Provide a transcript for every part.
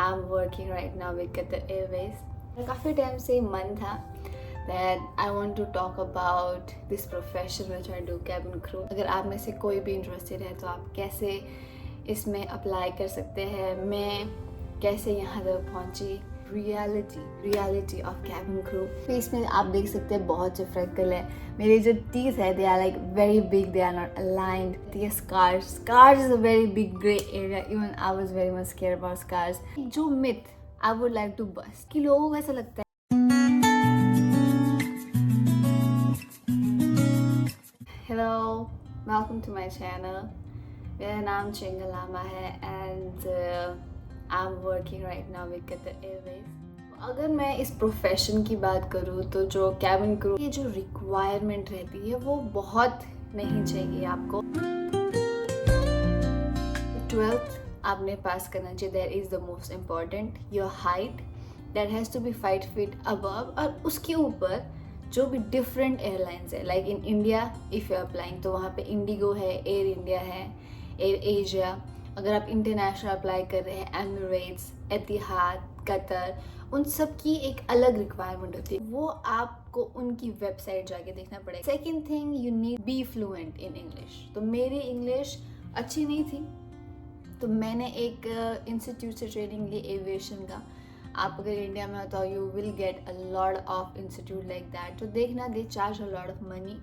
I'm working right now with Qatar Airways. काफ़ी time से मन था that I want to talk about this profession which I do, cabin crew. अगर आप में से कोई भी इंटरेस्टेड है तो आप कैसे इसमें अप्लाई कर सकते हैं, मैं कैसे यहाँ तक पहुँची, reality of cabin crew. Face में आप देख सकते हैं बहुत से फ्रेकल है, मेरे जो टीथ है they are like very big, they are not aligned. ये scars is a very big grey area, even I was very much scared about scars. जो myth I would like to bust कि लोगों को ऐसा लगता है। Hello, welcome to my channel. मेरा नाम चिंगल लामा है and I am working right now with Qatar Airways. अगर मैं इस प्रोफेशन की बात करूँ तो जो कैबिन क्रू की जो रिक्वायरमेंट रहती है वो बहुत नहीं चाहिए आपको। 12th आपने पास करना चाहिए, that is the most important. Your height that has to be 5 feet above, और उसके ऊपर जो भी डिफरेंट एयरलाइंस है, like in India if you applying तो वहाँ पे इंडिगो है, एयर इंडिया है, एयर एशिया। अगर आप इंटरनेशनल अप्लाई कर रहे हैं, एमिरेट्स, एतिहाद, कतर, उन सब की एक अलग रिक्वायरमेंट होती है, वो आपको उनकी वेबसाइट जाके देखना पड़ेगा। Second thing, you need be fluent in English. तो मेरी इंग्लिश अच्छी नहीं थी तो मैंने एक इंस्टीट्यूट से ट्रेनिंग ली एविएशन का। आप अगर इंडिया में हो तो you will get a lot of institute like that. तो देखना, they charge a lot of money,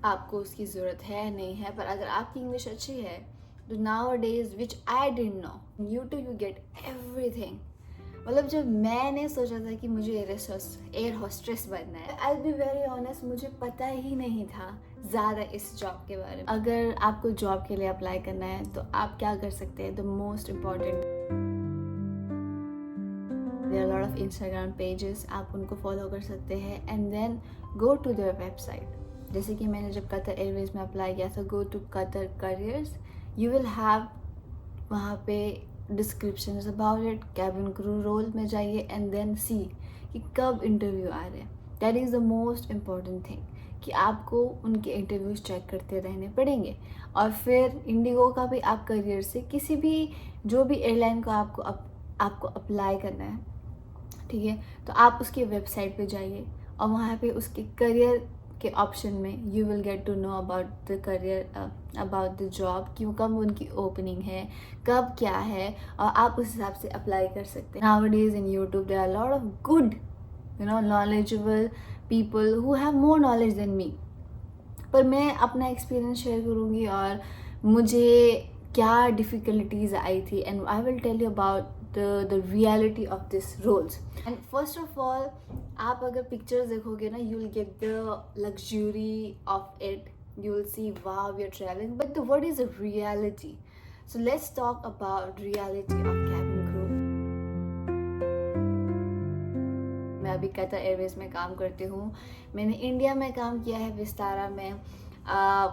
आपको उसकी ज़रूरत है नहीं है। पर अगर आपकी इंग्लिश अच्छी है तो now days which I didn't know, YouTube you get everything. मतलब जब मैंने सोचा था कि मुझे एयर होस्ट्रेस बनना है, आई बी वेरी ऑनेस्ट, मुझे पता ही नहीं था ज़्यादा इस जॉब के बारे में। अगर आपको जॉब के लिए अप्लाई करना है तो आप क्या कर सकते हैं, the most important, there are lot of Instagram pages, आप उनको फॉलो कर सकते हैं and then go to their website. जैसे कि मैंने जब कतर एयरवेज में अप्लाई किया था, go to Qatar careers, you will have वहाँ पे description about it, cabin crew role में जाइए एंड देन सी कि कब इंटरव्यू आ रहे हैं। That is the most important thing कि आपको उनके इंटरव्यूज चेक करते रहने पड़ेंगे। और फिर इंडिगो का भी आप करियर से किसी भी जो भी एयरलाइन को आपको अप्लाई करना है, ठीक है, तो आप उसके वेबसाइट पे जाइए और वहाँ पे उसके करियर के ऑप्शन में you will get to know about the career, about the job, कि कब उनकी ओपनिंग है, कब क्या है, और आप उस हिसाब से अप्लाई कर सकते हैं। Nowadays in YouTube there are lot of good knowledgeable people who have more knowledge than me। पर मैं अपना एक्सपीरियंस शेयर करूँगी और मुझे क्या डिफ़िकल्टीज आई थी, and I will tell you about the reality of this roles। and first of all, आप अगर pictures देखोगे ना, you will get the luxury of it, you will see wow we are traveling, but what is the reality? So let's talk about reality of cabin crew। मैं अभी Qatar Airways में काम करती हूँ। मैंने इंडिया में काम किया है विस्तारा में,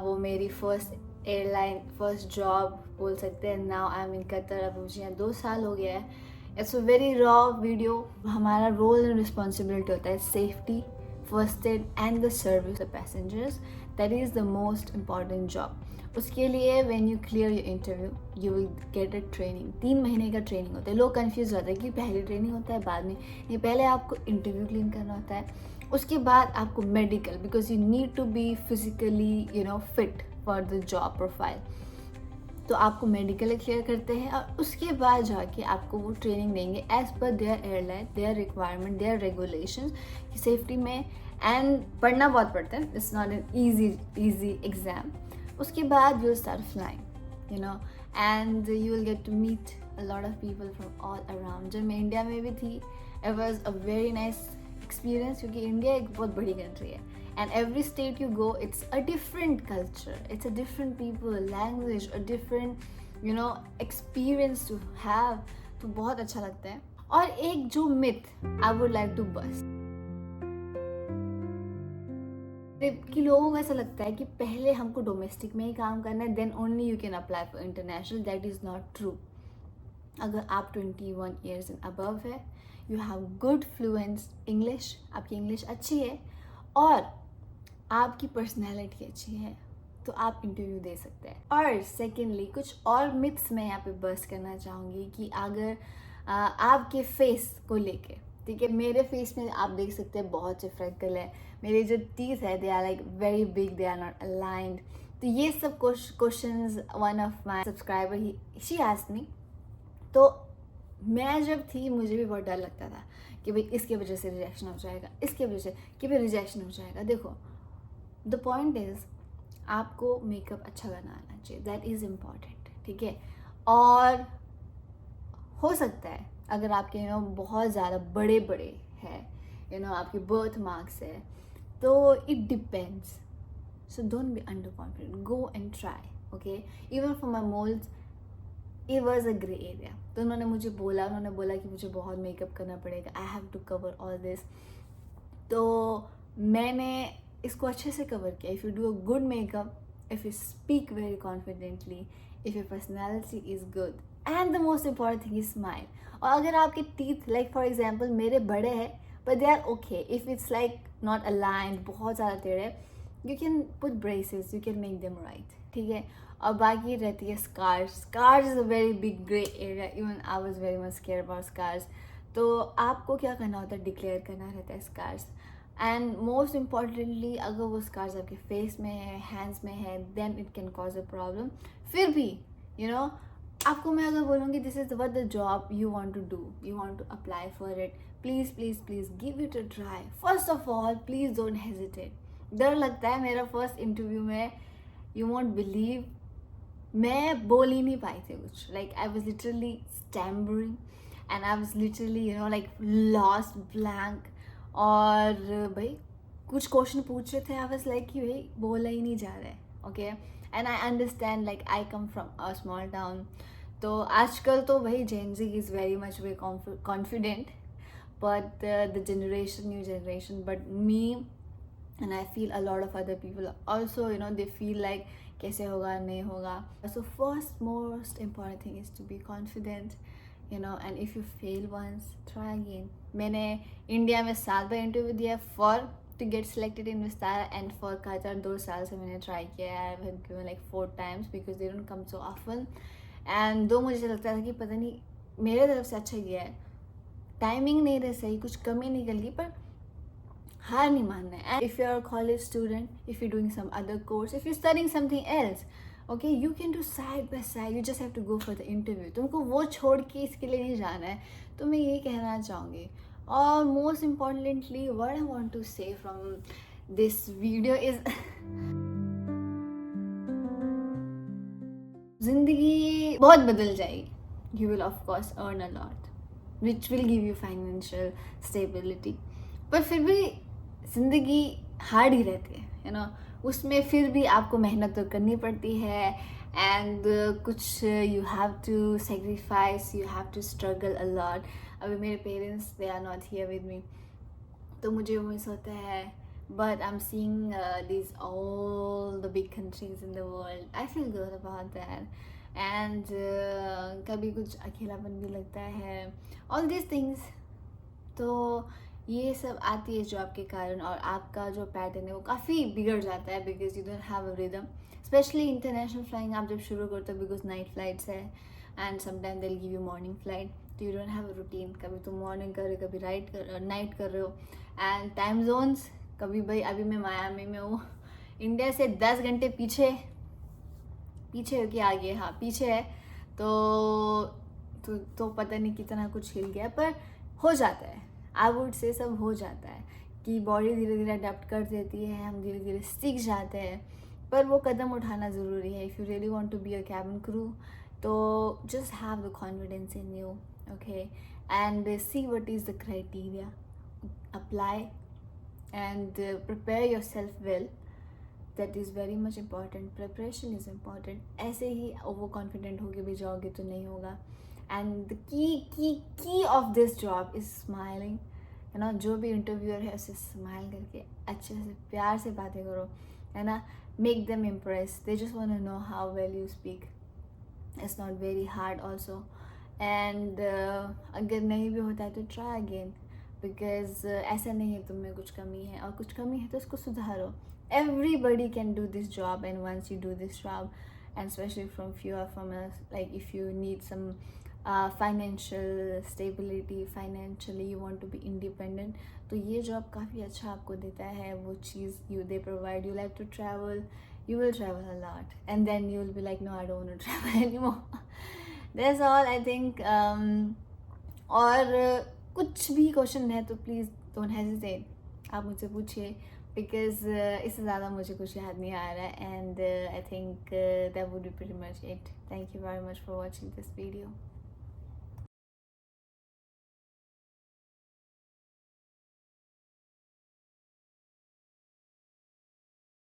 वो मेरी फर्स्ट एयरलाइन, फर्स्ट जॉब बोल सकते हैं। Now I am in Qatar, अब मुझे यहाँ 2 साल हो गया है। It's a very raw video. हमारा रोल एंड रिस्पॉन्सिबिलिटी होता है safety, first aid and the service of passengers. That is the most important job. उसके लिए when you clear your interview you will get a training. 3 महीने का training होता है। लोग कंफ्यूज होते हैं कि पहले ट्रेनिंग होता है बाद में, ये पहले आपको इंटरव्यू क्लीन करना होता है, उसके बाद आपको medical, because you need to be physically fit for the job profile. तो आपको मेडिकल क्लियर करते हैं और उसके बाद जाके आपको वो ट्रेनिंग देंगे as per their airline, their requirement, their regulations की सेफ्टी में। एंड पढ़ना बहुत पड़ता है, it's not an easy exam. उसके बाद you start flying and you will get to meet a lot of people from all around. जब मैं इंडिया में भी थी, it was a very nice experience, क्योंकि इंडिया एक बहुत बड़ी कंट्री है and every state you go it's a different culture, it's a different people, language, a different experience to have। तो बहुत अच्छा लगता है। और एक जो myth I would like to bust, कि लोगों को ऐसा लगता है कि पहले हमको डोमेस्टिक में ही काम करना है, then only you can apply for international. That is not true. अगर आप 21 ईयर्स एंड अबव है, you have good fluence English, आपकी इंग्लिश अच्छी है और आपकी पर्सनैलिटी अच्छी है, तो आप इंटरव्यू दे सकते हैं। और सेकेंडली कुछ और मिथ्स मैं यहाँ पे बस्ट करना चाहूँगी कि अगर आपके फेस को लेके, ठीक है। मेरे फेस में आप देख सकते हैं बहुत से फ्रेकल है, मेरे जो टीथ है they are like very big, they are not aligned. तो ये सब questions one of my subscriber she asked me. तो मैं जब थी मुझे भी बहुत डर लगता था कि भाई इसकी वजह से रिजेक्शन हो जाएगा, इसकी वजह से कि भाई रिजेक्शन हो जाएगा। देखो, द पॉइंट इज आपको मेकअप अच्छा करना आना चाहिए, दैट इज़ इम्पॉर्टेंट, ठीक है। और हो सकता है अगर आपके बहुत ज़्यादा बड़े बड़े हैं, आपके बर्थ मार्क्स है, तो it depends. So don't be under confident, go and try, okay. Even for my moles it was a grey area. तो उन्होंने बोला कि मुझे बहुत मेकअप करना पड़ेगा, I have to cover all this. तो मैंने इसको अच्छे से कवर किया। If you do a good makeup, if you speak very confidently, if your personality is good, and the most important thing is smile. और अगर आपके टीथ लाइक फॉर एग्जाम्पल मेरे बड़े हैं but they are okay, if it's like not aligned, बहुत ज़्यादा टेढ़े, you can put braces, you can make them right, ठीक है। और बाकी रहती है scars is a very big grey area, even I was very much scare about scars. तो आपको क्या करना होता है, डिक्लेयर करना रहता है स्कार्स। एंड मोस्ट इम्पॉर्टेंटली अगर वो स्कार्स आपके फेस में है, हैंड्स में है, then it can cause a problem. फिर भी आपको मैं अगर बोलूँगी this is what the job you want to do, you want to apply for it, please please please give it a try. First of all please don't hesitate. डर लगता है, मेरा फर्स्ट इंटरव्यू में यू वॉन्ट बिलीव मैं बोल ही नहीं पाई थी कुछ, like I was literally stammering and I was literally like lost blank. और भाई कुछ क्वेश्चन पूछ रहे थे, आई वॉज लाइक कि भाई बोला ही नहीं जा रहा है, okay. And I understand, like I come from a small town. तो आजकल तो भाई Gen Z is very much way confident, but the generation, new generation, but me, and I feel a lot of other people also, they feel like कैसे होगा नहीं होगा। So first most important thing is to be confident, and if you fail once, try again. मैंने India में 7 बार interview दिया for to get selected in Vistara, and for Qatar 2 साल से मैंने ट्राई किया है। I have given like 4 times because they don't come so often. And though मुझे लगता था कि पता नहीं मेरे तरफ से अच्छा किया है, टाइमिंग नहीं रही सही, कुछ कमी निकल गई, पर हार नहीं मानना है। And if you are a college student, if you doing some other course, if you studying something else, okay, you can do side by side, you just have to go for the interview. तुमको वो छोड़ के इसके लिए नहीं जाना है। तो मैं ये कहना चाहूँगी। और most importantly what I want to say from this video is ज़िंदगी बहुत बदल जाएगी, you will of course earn a lot which will give you financial stability, पर फिर भी ज़िंदगी हार्ड ही रहती है, उसमें फिर भी आपको मेहनत तो करनी पड़ती है। एंड कुछ you have to sacrifice, you have to struggle a lot. अभी मेरे parents they are not here with me, तो मुझे मिस होता है, but I'm seeing these all the big countries in the world. I feel good about that. And कभी कुछ अकेलापन भी लगता है, all these things। तो ये सब आती है जॉब के कारण, और आपका जो पैटर्न है वो काफ़ी बिगड़ जाता है because you don't have a rhythm. Specially international flying आप जब शुरू करते हो, बिकॉज नाइट फ्लाइट्स है एंड समटाइम दिल गिव यू मॉर्निंग फ्लाइट, तो you don't have a routine. कभी तुम मॉर्निंग कर रहे हो, कभी नाइट कर रहे हो, एंड टाइम जोन्स, कभी भाई अभी मैं मायामी में हूँ, इंडिया से 10 घंटे पीछे हो कि आगे, हाँ पीछे है। तो पता नहीं कितना कुछ हिल गया, पर हो जाता है। आई वुड से सब हो जाता है कि बॉडी धीरे धीरे अडेप्ट कर देती है, हम धीरे धीरे सीख जाते हैं, पर वो कदम उठाना ज़रूरी है। If you really want to be a cabin crew, तो just have the confidence in you, okay, and see what is the criteria, apply and prepare yourself well. That is very much important. Preparation is important. ऐसे ही over confident होके भी जाओगे तो नहीं होगा। And the key of this job is smiling, जो भी interviewer है उसे स्माइल करके अच्छे से प्यार से बातें करो, है ना। Make them impress, they just want to know how well you speak. It's not very hard also. And अगर नहीं भी होता है तो ट्राई अगेन, बिकॉज ऐसा नहीं है तुम में कुछ कमी है, और कुछ कमी है तो उसको सुधारो। Everybody can do this job, and once you do this job, and specially from few are from like if you need some financial stability, financially you want to be independent, तो ये जॉब काफ़ी अच्छा आपको देता है वो चीज़। You they provide, you like to travel, you will travel a lot and then you'll be like no, I don't want to travel anymore. That's all I think. और कुछ भी क्वेश्चन है तो प्लीज़ डोंट हेजिटेट, आप मुझसे पूछिए, because इससे ज़्यादा मुझे कुछ याद नहीं आ रहा है। And I think that would be pretty much it. Thank you very much for watching this video.